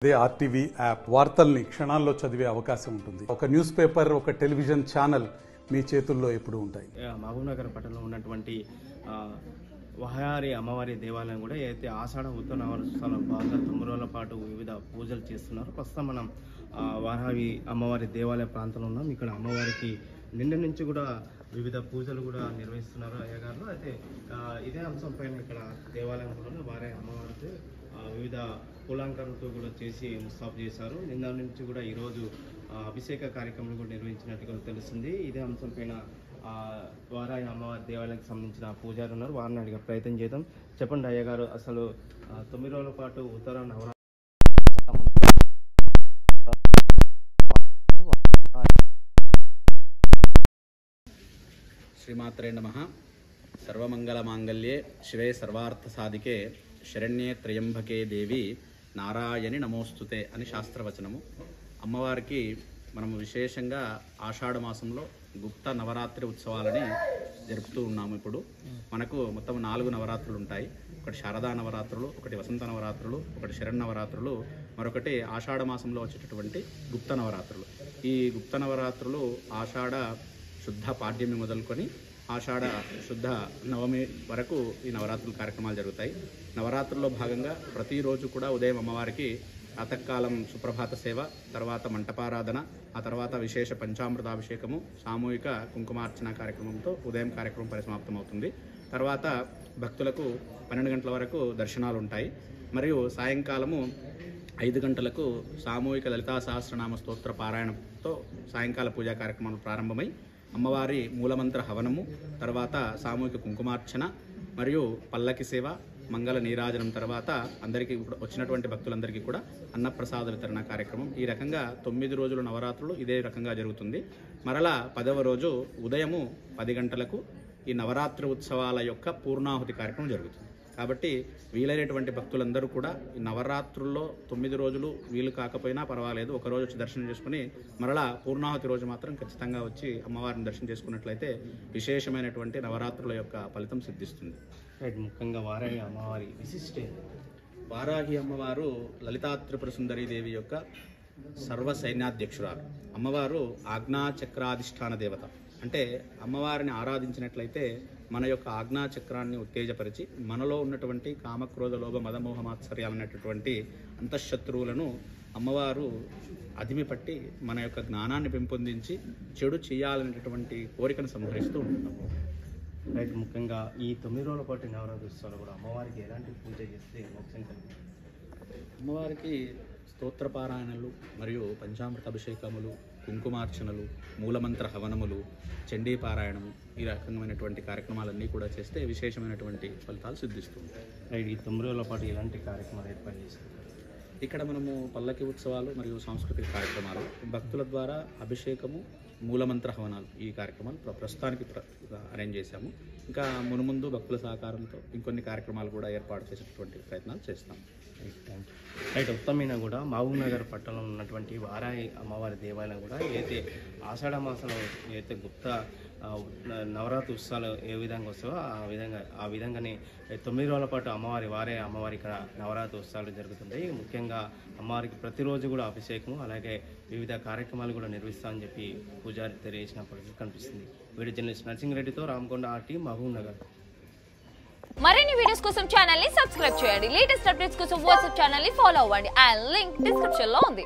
అదే RTV app వార్తల్ని క్షణాల్లో చదివే అవకాశం ఉంటుంది. ఒక న్యూస్ పేపర్, ఒక టెలివిజన్ ఛానల్ మీ చేతుల్లో ఎప్పుడు ఉంటాయి. మహబూబ్నగర్ పట్టణంలో ఉన్నటువంటి వహారి అమ్మవారి దేవాలయం కూడా ఏదైతే ఆషాఢ ఉత్తర నవరాత్రుల భాగంగా 9 రోజుల పాటు వివిధ పూజలు చేస్తున్నారు. ప్రస్తుతం మనం వహారి అమ్మవారి దేవాలయ ప్రాంతంలో ఉన్నాం. ఇక్కడ అమ్మవారికి నిన్న నుంచి కూడా వివిధ పూజలు కూడా నిర్వహిస్తున్నారు అయ్యగారు. అయితే ఇదే అంశం పైన ఇక్కడ దేవాలయం కూడా వారే అమ్మవారికి వివిధ పూలాంకరణతో కూడా చేసి ముస్తాబు చేశారు. నిన్న నుంచి కూడా ఈరోజు అభిషేక కార్యక్రమాలు కూడా నిర్వహించినట్టుగా తెలుస్తుంది. ఇదే అంశం పైన వారాయి అమ్మవారి దేవాలయానికి సంబంధించిన పూజారులు ఉన్నారు, వారిని అడిగే ప్రయత్నం చేద్దాం. చెప్పండి అయ్యగారు, అసలు 9 రోజుల పాటు ఉత్తర నవరాత్రి శ్రీమాత్రే నమః. సర్వమంగళ మాంగళ్యే శివే సర్వార్థ సాధికే శరణ్యే త్రయంబకే దేవి నారాయణి నమోస్తుతే అని శాస్త్రవచనము. అమ్మవారికి మనము విశేషంగా ఆషాఢ మాసంలో గుప్త నవరాత్రి ఉత్సవాలని జరుపుతూ ఉన్నాము. ఇప్పుడు మనకు మొత్తం 4 నవరాత్రులు ఉంటాయి. ఒకటి శారదా నవరాత్రులు, ఒకటి వసంత నవరాత్రులు, ఒకటి శరన్నవరాత్రులు, మరొకటి ఆషాఢ మాసంలో వచ్చేటటువంటి గుప్త నవరాత్రులు. ఈ గుప్త నవరాత్రులు ఆషాఢ శుద్ధ పాడ్యమి మొదలుకొని ఆషాఢ శుద్ధ నవమి వరకు ఈ నవరాత్రుల కార్యక్రమాలు జరుగుతాయి. నవరాత్రుల్లో భాగంగా ప్రతిరోజు కూడా ఉదయం అమ్మవారికి ప్రాతకాలం సుప్రభాత సేవ, తర్వాత మంటపారాధన, ఆ తర్వాత విశేష పంచామృతాభిషేకము, సామూహిక కుంకుమార్చన కార్యక్రమంతో ఉదయం కార్యక్రమం పరిసమాప్తమవుతుంది. తర్వాత భక్తులకు 12 గంటల వరకు దర్శనాలు ఉంటాయి. మరియు సాయంకాలము 5 గంటలకు సామూహిక లలితా సహస్రనామ స్తోత్ర పారాయణంతో సాయంకాల పూజా కార్యక్రమాలు ప్రారంభమై అమ్మవారి మూలమంత్ర హవనము, తర్వాత సామూహిక కుంకుమార్చన మరియు పల్లకి సేవ, మంగళ నీరాజనం, తర్వాత అందరికీ వచ్చినటువంటి భక్తులందరికీ కూడా అన్నప్రసాద వితరణ కార్యక్రమం. ఈ రకంగా 9 రోజుల నవరాత్రులు ఇదే రకంగా జరుగుతుంది. మరలా 10వ రోజు ఉదయము 10 గంటలకు ఈ నవరాత్రి ఉత్సవాల యొక్క పూర్ణాహుతి కార్యక్రమం జరుగుతుంది. కాబట్టి వీలైనటువంటి భక్తులందరూ కూడా ఈ నవరాత్రుల్లో 9 రోజులు వీలు కాకపోయినా పర్వాలేదు, ఒక రోజు వచ్చి దర్శనం చేసుకుని మరలా పూర్ణాహుతి రోజు మాత్రం ఖచ్చితంగా వచ్చి అమ్మవారిని దర్శనం చేసుకున్నట్లయితే విశేషమైనటువంటి నవరాత్రుల యొక్క ఫలితం సిద్ధిస్తుంది. ముఖ్యంగా వారాయి అమ్మవారి విశిష్టే, వారాహి అమ్మవారు లలితా త్రిపుర సుందరీ దేవి యొక్క సర్వ సైన్యాధ్యక్షురాలు. అమ్మవారు ఆజ్ఞాచక్రాధిష్టాన దేవత. అంటే అమ్మవారిని ఆరాధించినట్లయితే మన యొక్క ఆజ్ఞాచక్రాన్ని ఉత్తేజపరిచి మనలో ఉన్నటువంటి కామక్రోధ లోభ మదమోహ మాత్సర్యాలనేటటువంటి అంతఃశత్రువులను అమ్మవారు అదిమిపట్టి మన యొక్క జ్ఞానాన్ని పెంపొందించి చెడు చేయాలనేటటువంటి కోరికను సంహరిస్తూ ఉంటున్నాము. రైట్. ముఖ్యంగా ఈ 9 రోజుల పాటు నవరాత్రి ఉత్సవాలు కూడా అమ్మవారికి ఎలాంటి పూజ చేస్తే మోక్షం కలుగుతుంది? అమ్మవారికి స్తోత్రపారాయణలు మరియు పంచామృత అభిషేకములు, కుంకుమార్చనలు, మూలమంత్ర హవనములు, చండీ పారాయణము, ఈ రకమైనటువంటి కార్యక్రమాలన్నీ కూడా చేస్తే విశేషమైనటువంటి ఫలితాలు సిద్ధిస్తుంది. రైట్. ఈ 9 రోజుల పాటు ఎలాంటి కార్యక్రమాలు ఏర్పాటు చేస్తారు? ఇక్కడ మనము పల్లకి ఉత్సవాలు మరియు సాంస్కృతిక కార్యక్రమాలు, భక్తుల ద్వారా అభిషేకము, మూలమంత్ర హవనాలు, ఈ కార్యక్రమాలు ప్రస్తుతానికి అరేంజ్ చేశాము. ఇంకా మునుముందు భక్తుల సహకారంతో ఇంకొన్ని కార్యక్రమాలు కూడా ఏర్పాటు చేసేటువంటి ప్రయత్నాలు చేస్తాం. రైట్. ఉత్తమైన కూడా మహబూబ్నగర్ పట్టణంలో ఉన్నటువంటి వారాయి అమ్మవారి దేవాలయం కూడా ఏదైతే ఆషాఢ మాసంలో ఏదైతే గుప్త నవరాత్రి ఉత్సవాలు ఏ విధంగా వస్తాయో ఆ విధంగానే 9 రోజుల పాటు వారాయి అమ్మవారి ఇక్కడ నవరాత్రి ఉత్సవాలు జరుగుతుంటాయి. ముఖ్యంగా అమ్మవారికి ప్రతిరోజు కూడా అభిషేకం, అలాగే వివిధ కార్యక్రమాలు కూడా నిర్వహిస్తామని చెప్పి పూజారి తెలియజేసిన పరిస్థితి కనిపిస్తుంది. వీడియో జర్నలిస్ట్ నర్సింగ్రెడ్డితో రామకొండ ఆర్టీ, మహబూబ్నగర్. మరిన్ని వీడియోస్ కోసం ఛానల్ ని సబ్స్క్రైబ్ చేయండి. లేటెస్ట్ అప్డేట్స్ కోసం వాట్సాప్ ఛానల్ ని ఫాలో అవ్వండి. ఆ లింక్ డిస్క్రిప్షన్ లో ఉంది.